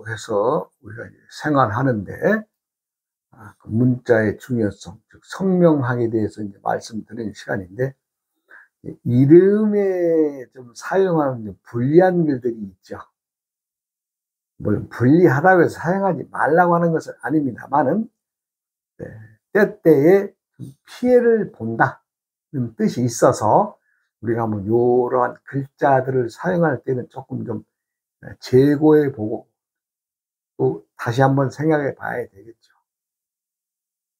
해서 우리가 생활하는데 그 문자의 중요성, 즉 성명학에 대해서 이제 말씀드리는 시간인데, 이름에 좀 사용하는 불리한 글들이 있죠. 물론 불리하다고 해서 사용하지 말라고 하는 것은 아닙니다만은, 때때에 피해를 본다는 뜻이 있어서 우리가 뭐 이러한 글자들을 사용할 때는 조금 좀 재고해 보고 또 다시 한번 생각해 봐야 되겠죠.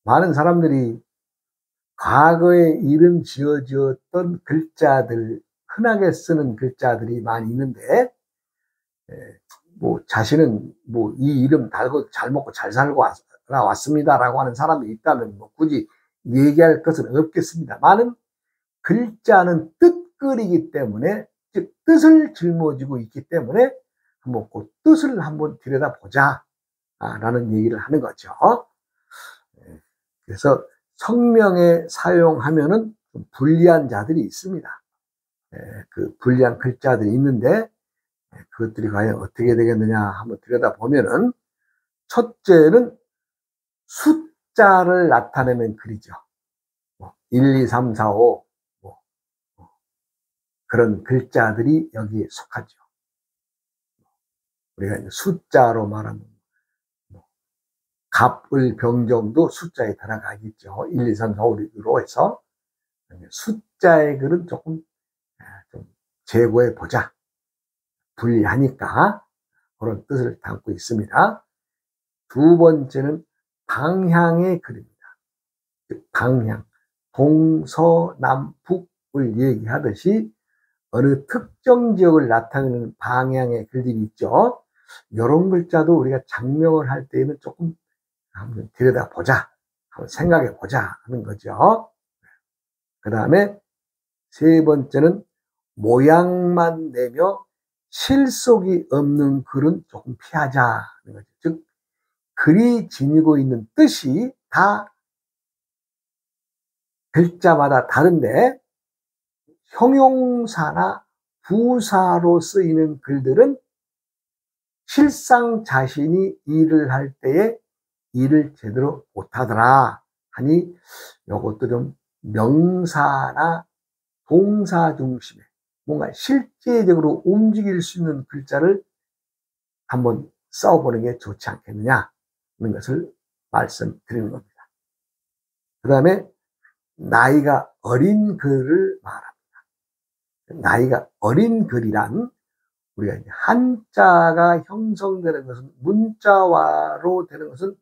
많은 사람들이 과거에 이름 지어주었던 글자들, 흔하게 쓰는 글자들이 많이 있는데, 뭐 자신은 뭐 이 이름 달고 잘 먹고 잘 살고 왔습니다라고 하는 사람이 있다면 뭐 굳이 얘기할 것은 없겠습니다만은, 글자는 뜻글이기 때문에, 즉 뜻을 짊어지고 있기 때문에 한번 그 뜻을 한번 들여다보자 라는 얘기를 하는 거죠. 그래서 성명에 사용하면은 좀 불리한 자들이 있습니다. 그 불리한 글자들이 있는데, 그것들이 과연 어떻게 되겠느냐 한번 들여다보면은, 첫째는 숫자를 나타내는 글이죠. 1, 2, 3, 4, 5 그런 글자들이 여기에 속하죠. 우리가 숫자로 말하면 갑을 병정도 숫자에 들어가겠죠. 1, 2, 3, 4, 5로 해서 숫자의 글은 조금 좀 재고해 보자. 불리하니까 그런 뜻을 담고 있습니다. 두 번째는 방향의 글입니다. 방향, 동서남북을 얘기하듯이 어느 특정 지역을 나타내는 방향의 글들이 있죠. 이런 글자도 우리가 장명을 할 때에는 조금 한번 들여다보자, 한번 생각해 보자 하는 거죠. 그 다음에 세 번째는 모양만 내며 실속이 없는 글은 조금 피하자는 거죠. 즉 글이 지니고 있는 뜻이 다 글자마다 다른데, 형용사나 부사로 쓰이는 글들은 실상 자신이 일을 할 때에 일을 제대로 못하더라 하니, 이것도 좀 명사나 동사 중심의 뭔가 실제적으로 움직일 수 있는 글자를 한번 써보는 게 좋지 않겠느냐 하는 것을 말씀드리는 겁니다. 그 다음에 나이가 어린 글을 말합니다. 나이가 어린 글이란, 우리가 한자가 형성되는 것은, 문자화로 되는 것은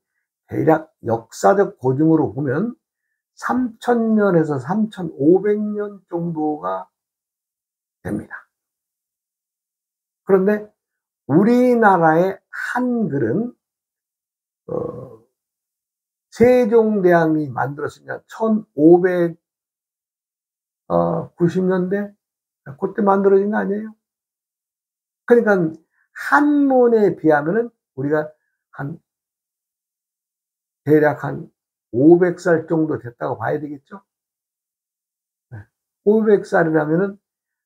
대략 역사적 고증으로 보면 3000년에서 3500년 정도가 됩니다. 그런데 우리나라의 한글은 세종대왕이 만들었으니까 1590년대 그때 만들어진 거 아니에요? 그러니까 한문에 비하면은 우리가 대략 한 500살 정도 됐다고 봐야 되겠죠? 500살이라면은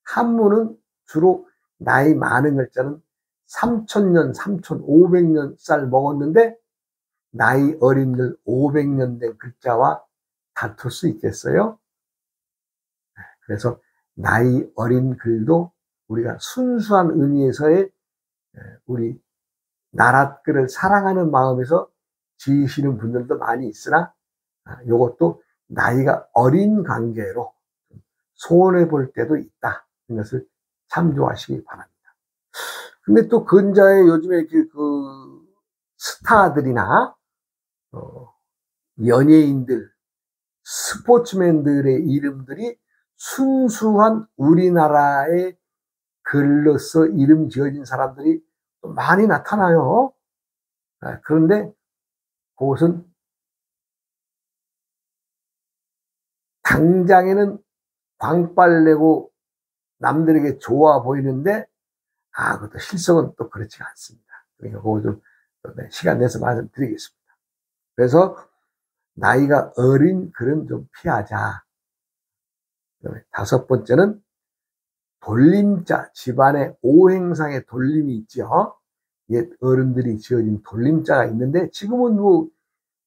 한문은 주로 나이 많은 글자는 3000년, 3500년 살 먹었는데, 나이 어린 글 500년 된 글자와 다툴 수 있겠어요? 그래서 나이 어린 글도 우리가 순수한 의미에서의 우리 나랏글을 사랑하는 마음에서 지으시는 분들도 많이 있으나, 이것도 나이가 어린 관계로 손해 볼 때도 있다. 이것을 참조하시기 바랍니다. 근데 또 근자에 요즘에 그 스타들이나 연예인들, 스포츠맨들의 이름들이 순수한 우리나라의 글로서 이름 지어진 사람들이 많이 나타나요. 그런데 그것은 당장에는 광빨내고 남들에게 좋아 보이는데, 그것도 실속은 또 그렇지가 않습니다. 그러니까 그거 좀 시간 내서 말씀드리겠습니다. 그래서 나이가 어린 글은 좀 피하자. 다섯 번째는 돌림자, 집안의 오행상의 돌림이 있죠. 옛 어른들이 지어진 돌림자가 있는데, 지금은 뭐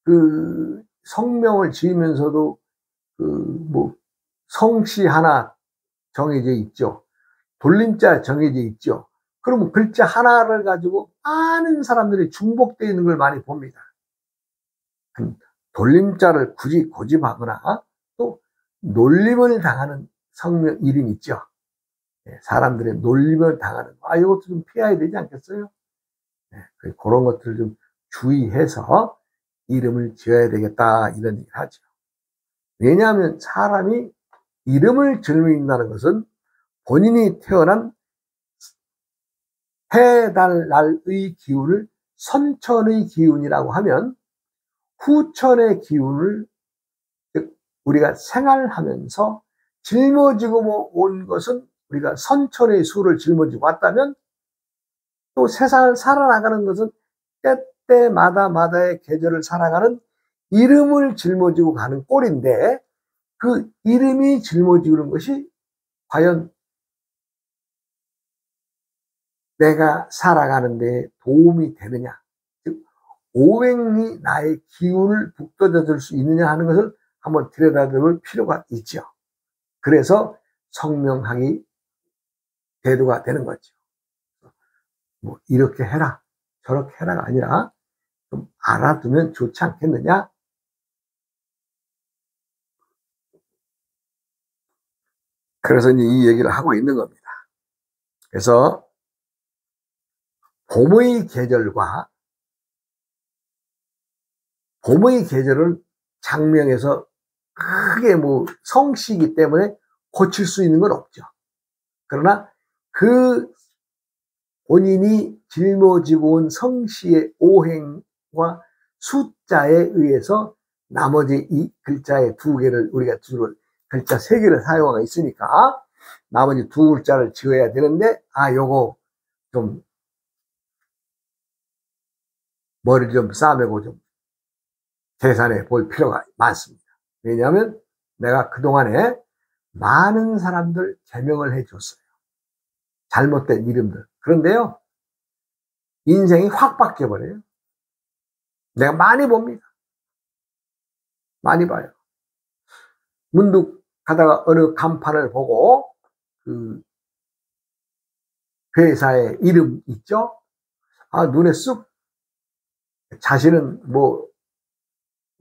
그 성명을 지으면서도 그 뭐 성씨 하나 정해져 있죠. 돌림자 정해져 있죠. 그러면 글자 하나를 가지고 많은 사람들이 중복되어 있는 걸 많이 봅니다. 돌림자를 굳이 고집하거나 또 놀림을 당하는 성명 이름 있죠. 사람들의 놀림을 당하는 거. 이것도 좀 피해야 되지 않겠어요? 그런 것들을 좀 주의해서 이름을 지어야 되겠다, 이런 얘기를 하죠. 왜냐하면 사람이 이름을 짓는다는 것은 본인이 태어난 해달날의 기운을 선천의 기운이라고 하면, 후천의 기운을 우리가 생활하면서 짊어지고 온 것은, 우리가 선천의 수를 짊어지고 왔다면, 또 세상을 살아나가는 것은 때때마다마다의 계절을 살아가는 이름을 짊어지고 가는 꼴인데, 그 이름이 짊어지는 것이 과연 내가 살아가는 데 도움이 되느냐, 즉 오행이 나의 기운을 북돋아 줄 수 있느냐 하는 것을 한번 들여다볼 필요가 있죠. 그래서 성명학이 대두가 되는 거죠. 뭐 이렇게 해라 저렇게 해라가 아니라 좀 알아두면 좋지 않겠느냐. 그래서 이제 이 얘기를 하고 있는 겁니다. 그래서 봄의 계절은 장명에서 크게 뭐 성씨이기 때문에 고칠 수 있는 건 없죠. 그러나 그 본인이 짊어지고 온 성씨의 오행과 숫자에 의해서 나머지 이 글자의 두 개를, 우리가 주로 글자 세 개를 사용하고 있으니까 나머지 두 글자를 지어야 되는데, 요거 좀 머리를 좀 싸매고 좀 계산해 볼 필요가 많습니다. 왜냐하면 내가 그동안에 많은 사람들 개명을 해줬어요. 잘못된 이름들. 그런데요, 인생이 확 바뀌어버려요. 내가 많이 봅니다. 많이 봐요. 문득 가다가 어느 간판을 보고 그 회사의 이름 있죠? 눈에 쑥, 자신은 뭐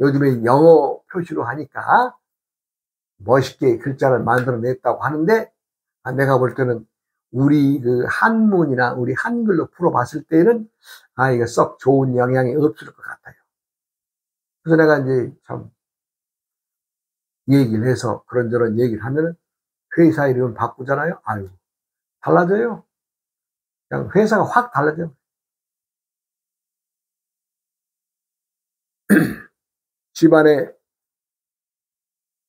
요즘에 영어 표시로 하니까 멋있게 글자를 만들어냈다고 하는데, 내가 볼 때는 우리 그 한문이나 우리 한글로 풀어봤을 때는 이거 썩 좋은 영향이 없을 것 같아요. 그래서 내가 이제 참 얘기를 해서 그런저런 얘기를 하면은, 회사 이름 바꾸잖아요. 달라져요. 그냥 회사가 확 달라져요. 집안에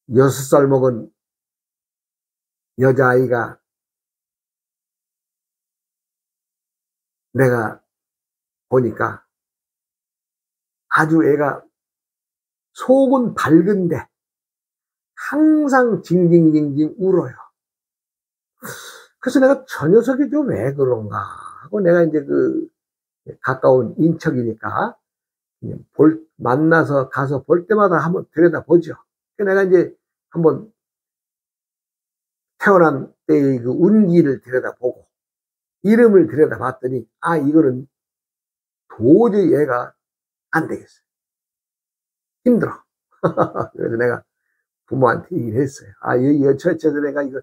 6살 먹은 여자아이가 내가 보니까 아주 애가 속은 밝은데 항상 징징징징 울어요. 그래서 내가 저 녀석이 좀 왜 그런가 하고, 내가 이제 그 가까운 인척이니까 만나서 가서 볼 때마다 한번 들여다보죠. 내가 이제 한번 태어난 때의 그 운기를 들여다보고 이름을 들여다봤더니, 이거는 도저히 얘가 안 되겠어요. 힘들어. 그래서 내가 부모한테 얘기를 했어요. 첫째도 내가 이거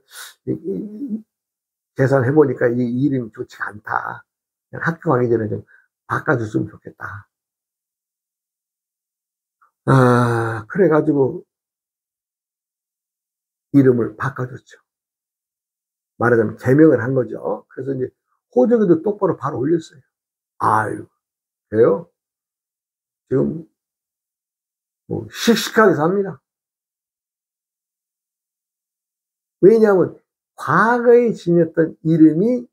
계산해보니까 이 이름이 좋지가 않다. 학교 가기 전에 좀 바꿔줬으면 좋겠다. 그래가지고 이름을 바꿔줬죠. 말하자면 개명을 한 거죠. 그래서 이제 호적에도 똑바로 바로 올렸어요. 그래요? 지금 뭐 씩씩하게 삽니다. 왜냐하면 과거에 지녔던 이름이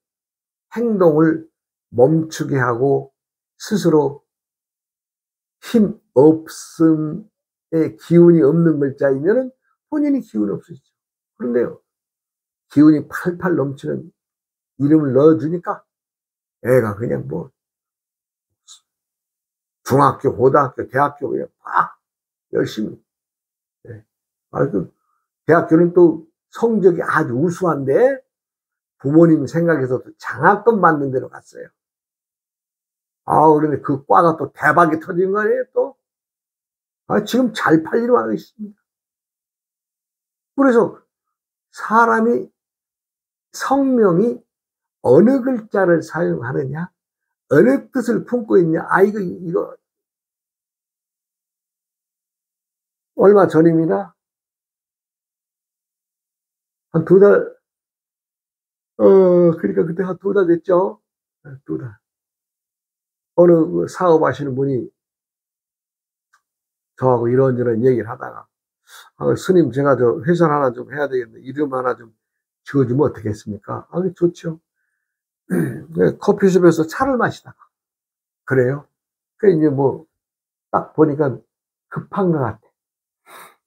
행동을 멈추게 하고 스스로 힘 없음의 기운이 없는 글자이면 본인이 기운이 없으시죠. 그런데요, 기운이 팔팔 넘치는 이름을 넣어주니까 애가 그냥 뭐 중학교, 고등학교, 대학교 그냥 막 열심히. 네. 대학교는 또 성적이 아주 우수한데 부모님 생각에서도 장학금 받는 데로 갔어요. 그런데 그 과가 또 대박이 터진 거 아니에요, 또? 지금 잘 팔리러 하고 있습니다. 그래서 사람이 성명이 어느 글자를 사용하느냐, 어느 뜻을 품고 있냐, 이거, 얼마 전입니다. 한 2달, 그러니까 그때 한 2달 됐죠? 2달. 어느 사업하시는 분이 저하고 이런저런 얘기를 하다가, 스님, 제가 저 회사 하나 좀 해야 되겠는데, 이름 하나 좀 지어주면 어떻겠습니까? 좋죠. 커피숍에서 차를 마시다가. 그래요? 이제 딱 보니까 급한 것 같아.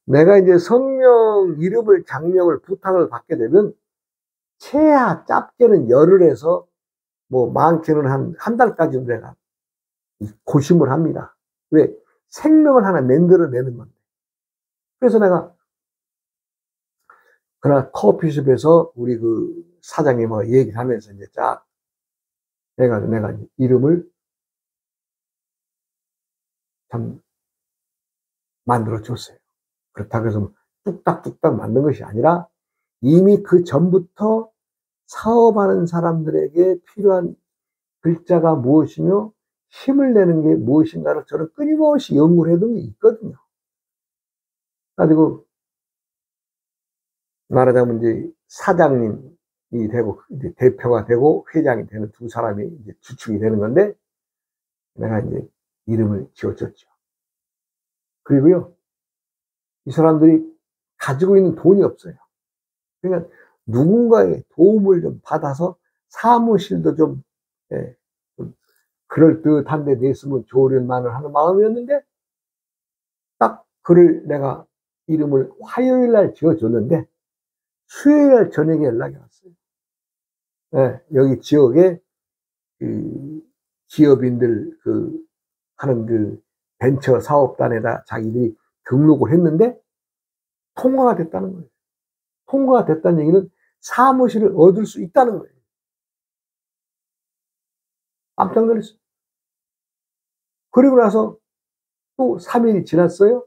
내가 이제 성명, 이름을, 장명을 부탁을 받게 되면, 최하 짧게는 열흘에서, 많게는 한 달까지 내가 고심을 합니다. 왜? 생명을 하나 만들어내는 건데. 그래서 내가, 그날 커피숍에서 우리 그 사장님하고 얘기를 하면서 이제 쫙 해가지고 내가 이름을 참 만들어줬어요. 그렇다고 해서 뚝딱뚝딱 만든 것이 아니라 이미 그 전부터 사업하는 사람들에게 필요한 글자가 무엇이며 힘을 내는 게 무엇인가를 저는 끊임없이 연구를 해둔 게 있거든요. 가지고 말하자면 이제 사장님이 되고 이제 대표가 되고 회장이 되는 두 사람이 이제 주축이 되는 건데 내가 이제 이름을 지어줬죠. 그리고요, 이 사람들이 가지고 있는 돈이 없어요. 그러니까 누군가의 도움을 좀 받아서 사무실도 좀, 예, 좀 그럴듯한 데 냈으면 좋으련만을 하는 마음이었는데 딱 그를 내가 이름을 화요일 날 지어줬는데 수요일 날 저녁에 연락이 왔어요. 예, 여기 지역에 그 기업인들 하는 벤처 사업단에다 자기들이 등록을 했는데 통과가 됐다는 거예요. 통과가 됐다는 얘기는 사무실을 얻을 수 있다는 거예요. 깜짝 놀랐어요. 그리고 나서 또 3일이 지났어요.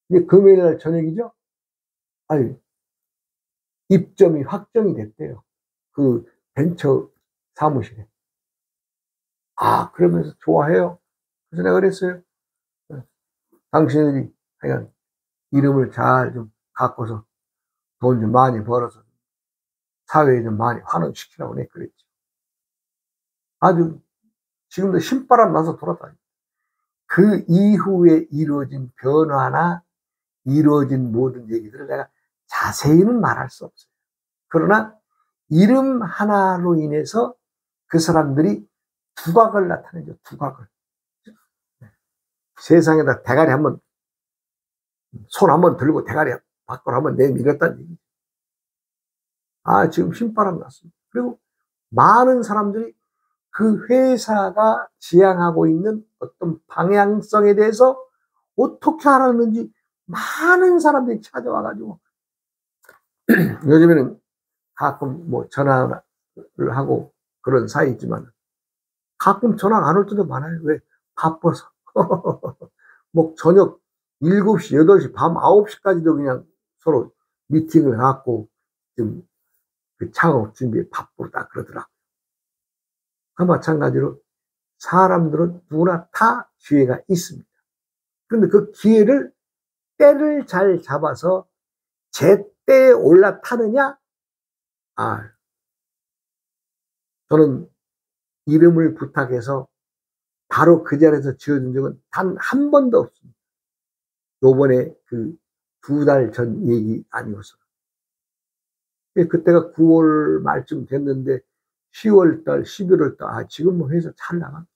이제 금요일 날 저녁이죠. 입점이 확정이 됐대요. 그 벤처 사무실에. 그러면서 좋아해요. 그래서 내가 그랬어요. 당신들이 하여간 이름을 잘 좀 갖고서 돈 좀 많이 벌어서 사회에 좀 많이 환원시키라고 내가 그랬죠. 아주 지금도 신바람 나서 돌아다니고. 그 이후에 이루어진 변화나 이루어진 모든 얘기들을 내가 자세히는 말할 수 없어요. 그러나 이름 하나로 인해서 그 사람들이 두각을 나타내죠. 두각을. 세상에다 대가리 한번 손 한번 들고 대가리 밖으로 한번 내밀었다는 얘기죠. 지금 신바람 났습니다. 그리고 많은 사람들이 그 회사가 지향하고 있는 어떤 방향성에 대해서 어떻게 알았는지 많은 사람들이 찾아와가지고 요즘에는 가끔 전화를 하고 그런 사이지만 가끔 전화가 안 올 때도 많아요. 왜? 바빠서. 저녁 7시, 8시, 밤 9시까지도 그냥 서로 미팅을 갖고 좀 그 창업 준비에 바쁘다 그러더라고요. 그 마찬가지로 사람들은 누구나 다 기회가 있습니다. 그런데 그 기회를 때를 잘 잡아서 제때에 올라타느냐? 저는 이름을 부탁해서 바로 그 자리에서 지어준 적은 단 한 번도 없습니다. 요번에 그 2달 전 얘기 아니어서. 그때가 9월 말쯤 됐는데 10월 달, 11월 달, 지금 회사 잘 나갑니다.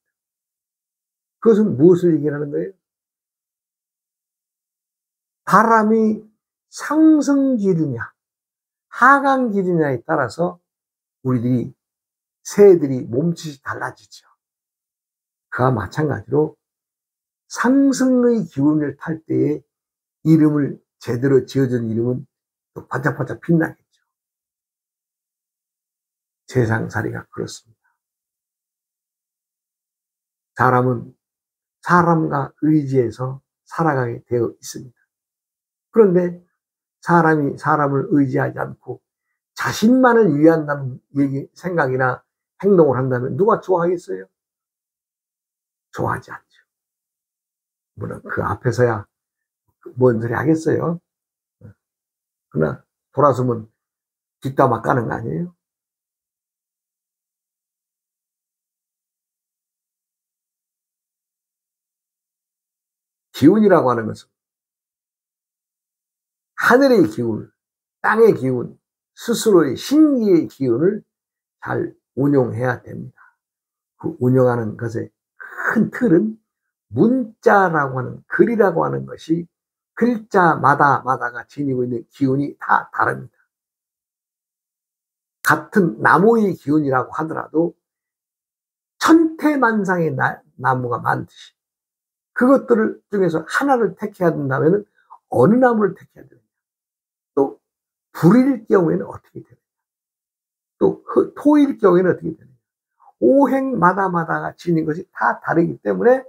그것은 무엇을 얘기하는 거예요? 바람이 상승 기류냐, 하강 기류냐에 따라서 우리들이 새들이 몸짓이 달라지죠. 그와 마찬가지로 상승의 기운을 탈 때에 이름을 제대로 지어준 이름은 또 반짝반짝 빛나겠죠. 세상살이가 그렇습니다. 사람은 사람과 의지해서 살아가게 되어 있습니다. 그런데 사람이 사람을 의지하지 않고 자신만을 위한다는 생각이나 행동을 한다면 누가 좋아하겠어요? 좋아하지 않죠. 물론 그 앞에서야 뭔 소리 하겠어요? 그러나 돌아서면 뒷담화 까는 거 아니에요? 기운이라고 하는 것은 하늘의 기운, 땅의 기운, 스스로의 신기의 기운을 잘 운용해야 됩니다. 그 운용하는 것의 큰 틀은 문자라고 하는, 글이라고 하는 것이 글자마다가 지니고 있는 기운이 다 다릅니다. 같은 나무의 기운이라고 하더라도 천태만상의 나무가 많듯이 그것들 중에서 하나를 택해야 된다면 어느 나무를 택해야 되느냐. 또 불일 경우에는 어떻게 되느냐. 또 토일 경우에는 어떻게 되느냐. 오행마다가 지닌 것이 다 다르기 때문에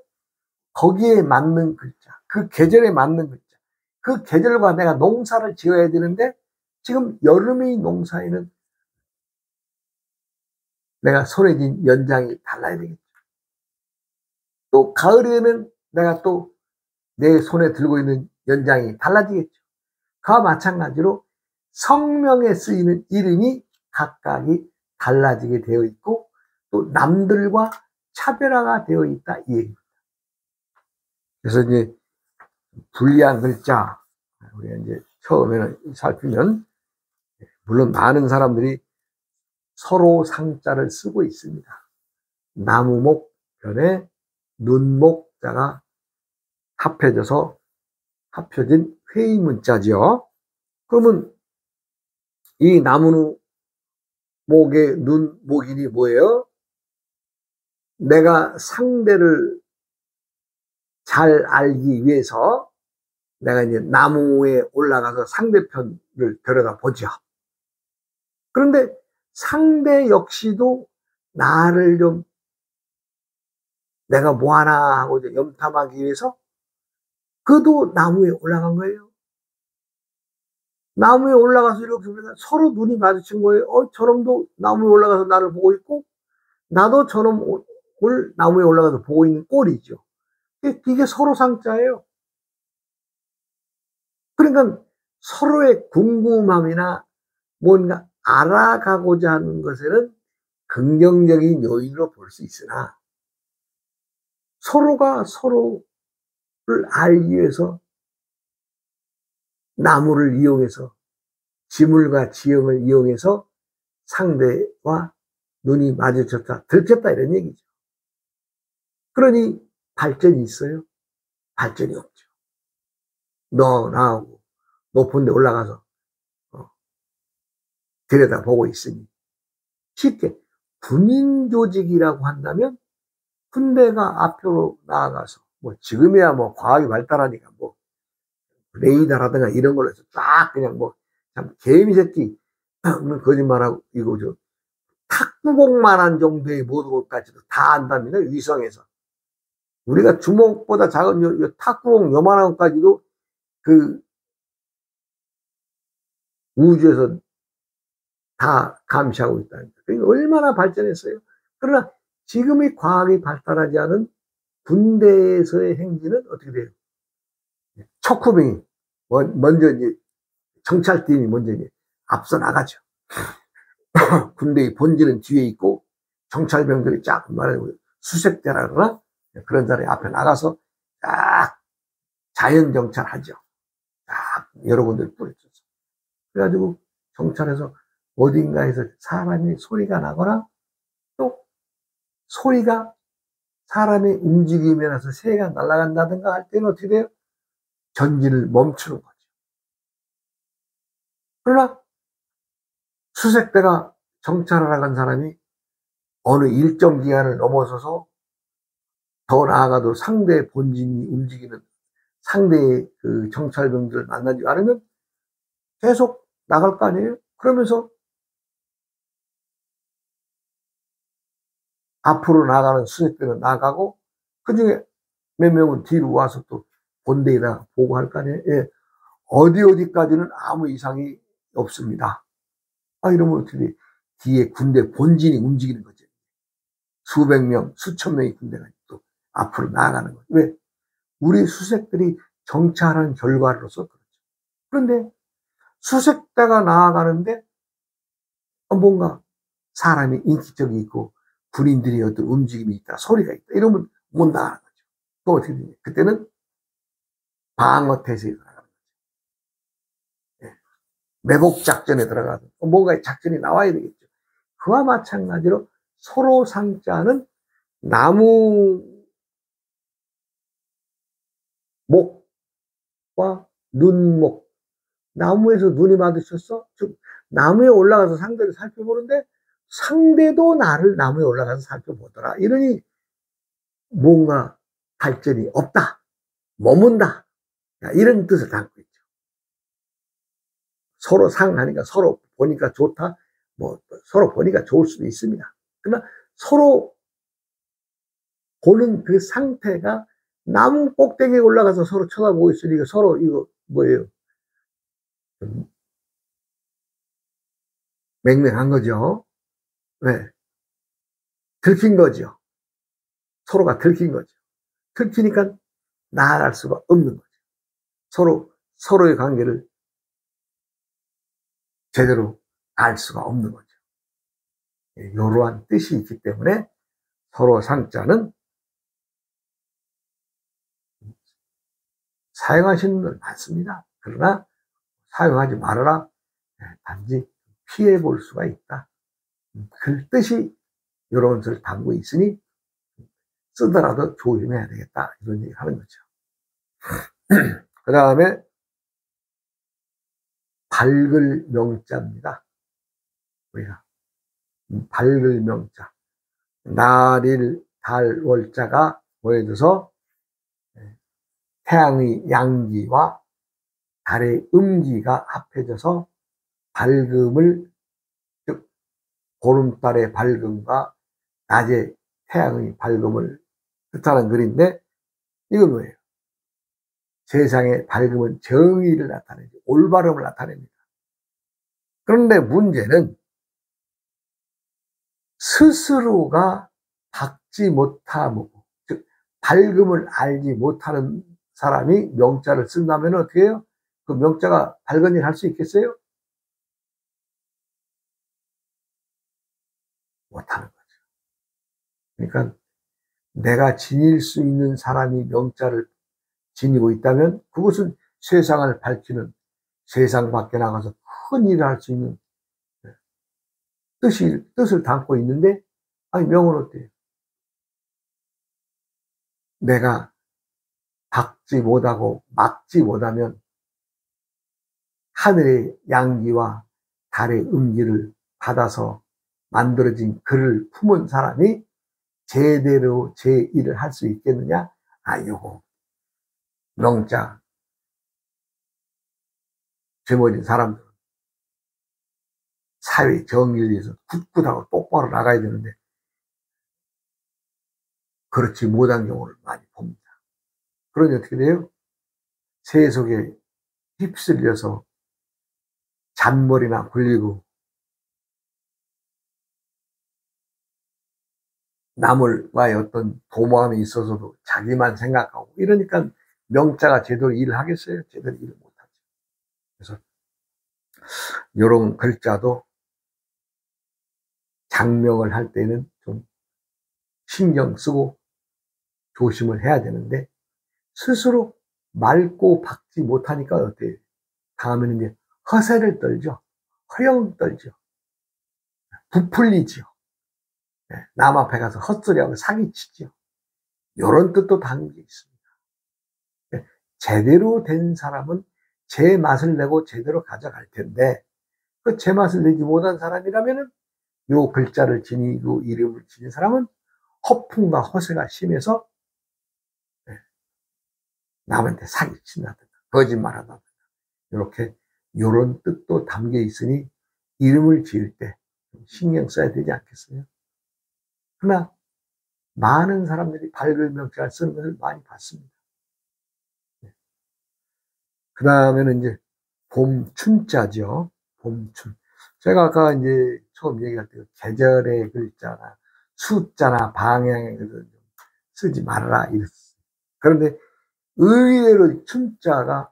거기에 맞는 글자, 그 계절에 맞는 글자, 그 계절과 내가 농사를 지어야 되는데 지금 여름의 농사에는 내가 손에 쥔 연장이 달라야 되겠죠. 또 가을에는 내가 또 내 손에 들고 있는 연장이 달라지겠죠. 그와 마찬가지로 성명에 쓰이는 이름이 각각이 달라지게 되어 있고 또 남들과 차별화가 되어 있다 이 얘기입니다. 그래서 이제 불리한 글자 우리가 이제 처음에는 살피면 물론 많은 사람들이 서로 상자를 쓰고 있습니다. 나무목 변에 눈목자가 합혀진 회의문자죠. 그러면 이 나무목의 눈목인이 뭐예요? 내가 상대를 잘 알기 위해서 내가 이제 나무에 올라가서 상대편을 들여다보죠. 그런데 상대 역시도 나를 좀 내가 뭐하나 하고 염탐하기 위해서 그도 나무에 올라간 거예요. 나무에 올라가서 이렇게 서로 눈이 마주친 거예요. 저놈도 나무에 올라가서 나를 보고 있고 나도 저놈을 나무에 올라가서 보고 있는 꼴이죠. 이게 서로 상자예요. 그러니까 서로의 궁금함이나 뭔가 알아가고자 하는 것에는 긍정적인 요인으로 볼 수 있으나 서로가 서로를 알기 위해서 나무를 이용해서 지물과 지형을 이용해서 상대와 눈이 마주쳤다, 들켰다 이런 얘기죠. 그러니 발전이 있어요? 발전이 없죠. 나하고 높은 데 올라가서 들여다보고 있으니 쉽게 군인 조직이라고 한다면 군대가 앞으로 나아가서 뭐 지금이야 뭐 과학이 발달하니까 뭐 레이더라든가 이런 걸로 해서 딱 그냥 뭐 참 개미 새끼 거짓말하고 이거 저 탁구공만한 정도의 모든 것까지도 다 안답니다. 위성에서 우리가 주먹보다 작은 요 탁구공 요만한 것까지도 그 우주에서 다 감시하고 있다니까. 그러니까 얼마나 발전했어요. 그러나 지금의 과학이 발달하지 않은 군대에서의 행진은 어떻게 돼요? 척후병이 먼저 이제 정찰팀이 먼저 이제 앞서 나가죠. 군대의 본질은 뒤에 있고 정찰병들이 쫙 말하고 수색대라 그러나 그런 자리 앞에 나가서 딱 자연 정찰하죠. 딱 여러 군데 뿌려줘서 그래가지고 정찰해서 어딘가에서 사람이 소리가 나거나 또 소리가 사람의 움직임이라서 새가 날아간다든가 할 때는 어떻게 돼요? 전진을 멈추는 거죠. 그러나 수색대가 정찰하러 간 사람이 어느 일정 기간을 넘어서서 더 나아가도 상대 본진이 움직이는 상대의 그 정찰병들을 만나지 않으면 계속 나갈 거 아니에요? 그러면서 앞으로 나가는 수색대는 나가고 그중에 몇 명은 뒤로 와서 또 본대에다 보고할 거 아니에요? 예. 어디까지는 아무 이상이 없습니다. 이러면 어떻게 돼? 뒤에 군대 본진이 움직이는 거죠. 수백 명, 수천 명의 군대가 또 앞으로 나아가는 거죠. 왜? 우리 수색들이 정찰한 결과로서 그렇죠. 그런데 수색대가 나아가는데 뭔가 사람이 인기적이 있고 군인들이 어떤 움직임이 있다, 소리가 있다, 이러면 못 나가는 거죠. 또 어떻게 되냐? 그때는 방어태세에 들어가는 거죠. 예. 매복 작전에 들어가서 뭔가 작전이 나와야 되겠죠. 그와 마찬가지로 서로 상자는 나무 목과 눈목, 나무에서 눈이 마주쳤어? 즉 나무에 올라가서 상대를 살펴보는데 상대도 나를 나무에 올라가서 살펴보더라. 이러니 뭔가 발전이 없다, 머문다, 이런 뜻을 담고 있죠. 서로 상하니까 서로 보니까 좋다, 뭐 서로 보니까 좋을 수도 있습니다. 그러나 서로 보는 그 상태가 나무 꼭대기에 올라가서 서로 쳐다보고 있으니까 서로 이거 뭐예요? 맹맹한 거죠. 네. 들킨 거죠. 서로가 들킨 거죠. 들키니까 나아갈 수가 없는 거죠. 서로의 관계를 제대로 알 수가 없는 거죠. 이러한 뜻이 있기 때문에 서로 상자는 사용하시는 분들 많습니다. 그러나 사용하지 말아라. 단지 피해 볼 수가 있다. 그 뜻이 이런 것을 담고 있으니 쓰더라도 조심해야 되겠다, 이런 얘기를 하는 거죠. 그 다음에 밝을 명자입니다. 우리가 밝을 명자, 날일 달 월자가 모여져서 태양의 양기와 달의 음기가 합해져서 밝음을, 즉 보름달의 밝음과 낮에 태양의 밝음을 뜻하는 글인데, 이건 뭐예요? 세상의 밝음은 정의를 나타내죠. 올바름을 나타냅니다. 그런데 문제는 스스로가 밝지 못하고, 즉 밝음을 알지 못하는 사람이 명자를 쓴다면 어떻게 해요? 그 명자가 밝은 일 할 수 있겠어요? 못하는 거죠. 그러니까 내가 지닐 수 있는 사람이 명자를 지니고 있다면 그것은 세상을 밝히는, 세상 밖에 나가서 큰 일을 할 수 있는 뜻을 담고 있는데, 명은 어때요? 내가 박지 못하고 막지 못하면 하늘의 양기와 달의 음기를 받아서 만들어진 글을 품은 사람이 제대로 제 일을 할 수 있겠느냐? 요거 명자 제모진 사람들은 사회 정의를 위해서 굳굳하고 똑바로 나가야 되는데 그렇지 못한 경우를 많이 봅니다. 그러니 어떻게 돼요? 세속에 휩쓸려서 잔머리나 굴리고 남을과의 어떤 도모함이 있어서도 자기만 생각하고 이러니까 명자가 제대로 일을 하겠어요? 제대로 일을 못하죠. 그래서 이런 글자도 장명을 할 때는 좀 신경 쓰고 조심을 해야 되는데 스스로 맑고 박지 못하니까 어때요? 다음에는 이제 허세를 떨죠. 허영 떨죠. 부풀리죠. 남 앞에 가서 헛소리하고 사기치죠. 이런 뜻도 담겨 있습니다. 제대로 된 사람은 제 맛을 내고 제대로 가져갈 텐데 그 제 맛을 내지 못한 사람이라면은 요 글자를 지니고 이름을 지닌 사람은 허풍과 허세가 심해서 남한테 사기친다든가 거짓말하다든가 이렇게 요런 뜻도 담겨 있으니 이름을 지을 때 신경 써야 되지 않겠어요? 그러나 많은 사람들이 밝을 명자를 쓰는 것을 많이 봤습니다. 그 다음에는 이제 봄춘자죠. 봄춘. 제가 아까 이제 처음 얘기할 때 계절의 글자나 숫자나 방향의 글을 쓰지 말아라 이랬어요. 그런데 의외로 춘자가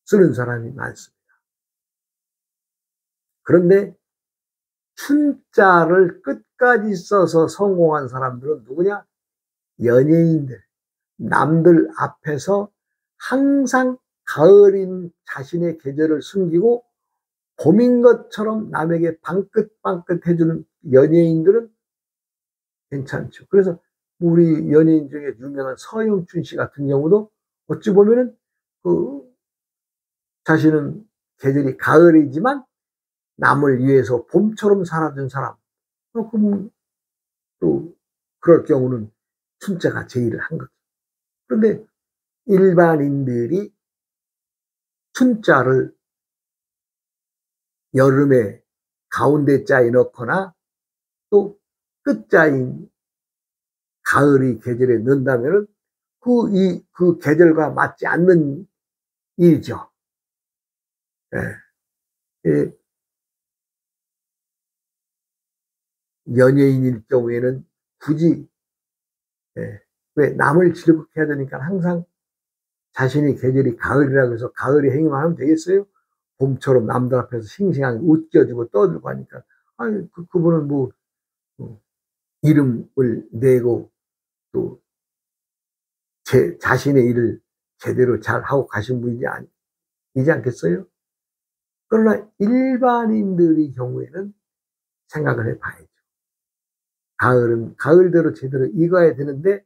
쓰는 사람이 많습니다. 그런데 춘자를 끝까지 써서 성공한 사람들은 누구냐? 연예인들. 남들 앞에서 항상 가을인 자신의 계절을 숨기고 봄인 것처럼 남에게 방긋방긋 해주는 연예인들은 괜찮죠. 그래서 우리 연예인 중에 유명한 서영춘 씨 같은 경우도 어찌 보면은 그 자신은 계절이 가을이지만 남을 위해서 봄처럼 살아준 사람. 그럼 또 그럴 경우는 춘자가 제의를 한 거죠. 그런데 일반인들이 춘자를 여름에 가운데 자에 넣거나 또 끝자인 가을이 계절에 넣는다면은 그 계절과 맞지 않는 일이죠. 예. 연예인일 경우에는 굳이 왜 남을 즐겁게 해야 되니까 항상 자신의 계절이 가을이라고 해서 가을에 행위만 하면 되겠어요? 봄처럼 남들 앞에서 싱싱하게 웃겨주고 떠들고 하니까 아니 그분은 뭐 이름을 내고 또 자신의 일을 제대로 잘 하고 가신 분이지 않겠어요? 그러나 일반인들의 경우에는 생각을 해봐야죠. 가을은 가을대로 제대로 익어야 되는데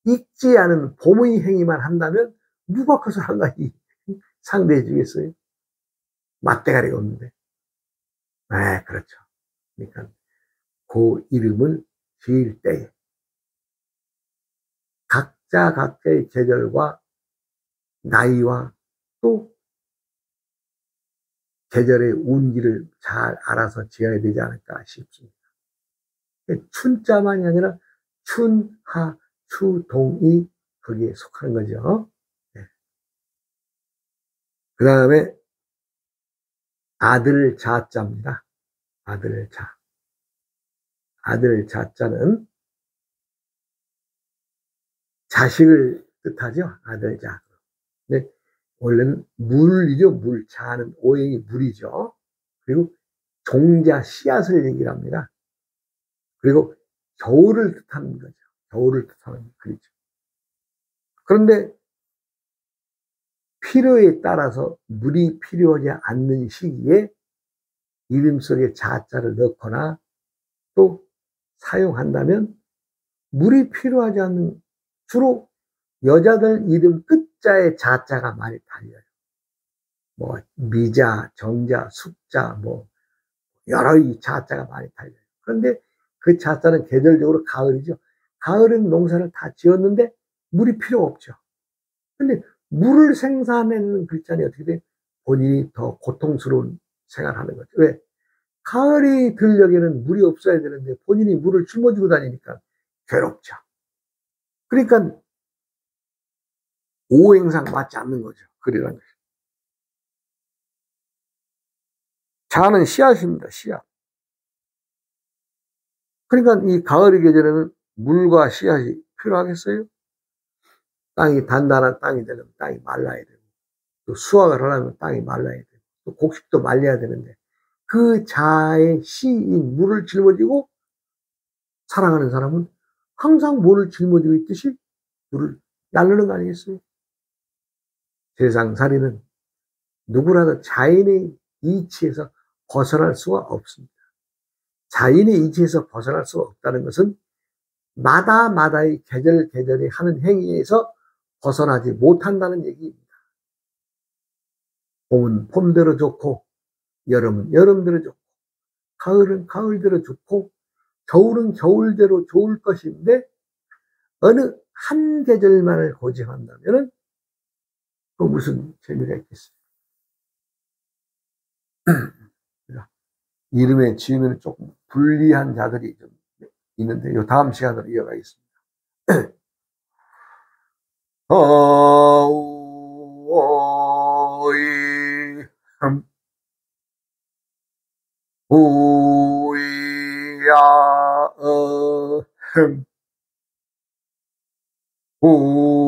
익지 않은 봄의 행위만 한다면 누가 그 사람과 상대해 주겠어요? 맞대가리가 없는데. 네, 그렇죠. 그러니까 그 이름을 지을 때 각자의 계절과 나이와 또 계절의 운기를 잘 알아서 지어야 되지 않을까 싶습니다. 춘자만이 아니라 춘, 하, 추, 동이 거기에 속하는 거죠. 네. 그 다음에 아들 자자입니다. 아들 자. 아들 자자는 자식을 뜻하죠. 아들 자. 근데 원래는 물이죠. 물. 자는 오행이 물이죠. 그리고 종자 씨앗을 얘기를 합니다. 그리고 겨울을 뜻하는 거죠. 겨울을 뜻하는 글이죠. 그런데 필요에 따라서 물이 필요하지 않는 시기에 이름 속에 자자를 넣거나 또 사용한다면 물이 필요하지 않는 주로 여자들 이름 끝자에 자자가 많이 달려요. 뭐 미자, 정자, 숙자 뭐 여러 자자가 많이 달려요. 그런데 그 자자는 계절적으로 가을이죠. 가을은 농사를 다 지었는데 물이 필요 없죠. 근데 물을 생산하는 글자는 어떻게 돼요? 본인이 더 고통스러운 생활하는 거죠. 왜? 가을이 들녘에는 물이 없어야 되는데 본인이 물을 짊어지고 다니니까 괴롭죠. 그러니까 오행상 맞지 않는 거죠. 그리라는 거죠. 자는 씨앗입니다. 씨앗. 그러니까 이 가을의 계절에는 물과 씨앗이 필요하겠어요? 땅이 단단한 땅이 되려면 땅이 말라야 되고 또 수확을 하려면 땅이 말라야 되고 또 곡식도 말려야 되는데 그 자의 씨인 물을 짊어지고 살아가는 사람은 항상 물을 짊어지고 있듯이 물을 나르는 거 아니겠어요? 세상살이는 누구라도 자연의 이치에서 벗어날 수가 없습니다. 자연의 이치에서 벗어날 수가 없다는 것은 마다마다의 계절이 하는 행위에서 벗어나지 못한다는 얘기입니다. 봄은 봄대로 좋고 여름은 여름대로 좋고 가을은 가을대로 좋고 겨울은 겨울대로 좋을 것인데 어느 한 계절만을 고집한다면은 또 무슨 재미가 있겠어요. 이름에 지으면 조금 불리한 자들이 좀 있는데 요 다음 시간으로 이어가겠습니다. 어이 오이야 오이야